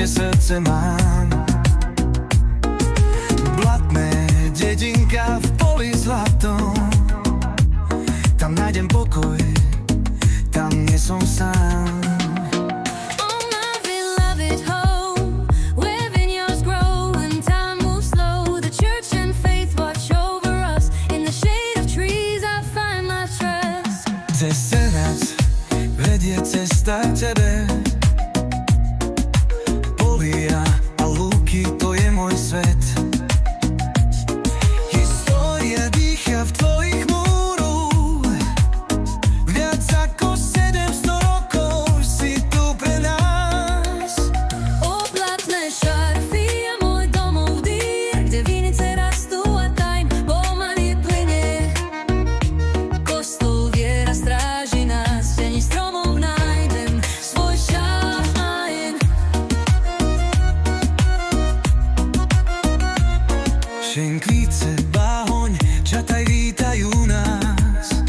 kde srdce mám. Blatné dedinka v poli zlatom, tam nájdem pokoj, tam nie som sám. Cez Senác vedie cesta tebe, polia a lúky, to je môj svet. História dýcha v tvojich múroch, viac ako 700 rokov si tu pre nás. Oblatné šarfy a môj domov dýr, kde vinice rastú a tajm pomaly plynie. Kostol viera stráži nás, v teni stromov nájdem svoj šajn. Šenkvice, Báhoň, Čataj vítajú nás,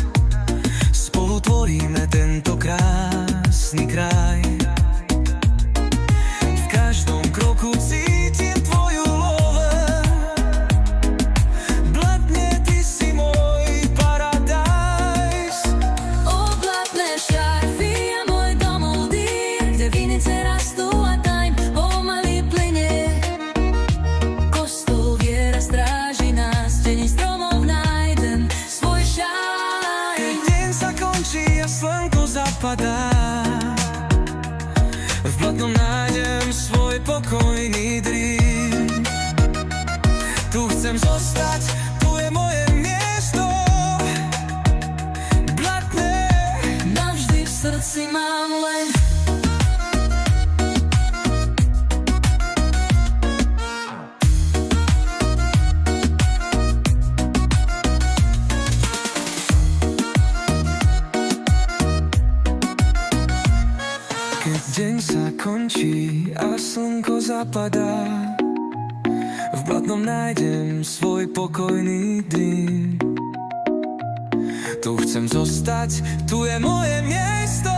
spolu tvoríme tento krásny kraj. V každom kroku cítim tvoju love, Blatne, ty si môj paradajs. Oblatné šarfy a môj domov dýr, kde vinice rastú a tajm pomaly plynie. Kostol viera stráži nás, v teni stromov nájdem svoj šajn. Keď deň sa končí a slnko zapadá, v Blatnom nájdem svoj pokojný dream. Tu chcem zostať, tu je moje miesto. Blatné, Navždy v srdci mám len keď deň sa končí a slnko zapadá, v Blatnom nájdem svoj pokojný dream. Tu chcem zostať, tu je moje miesto.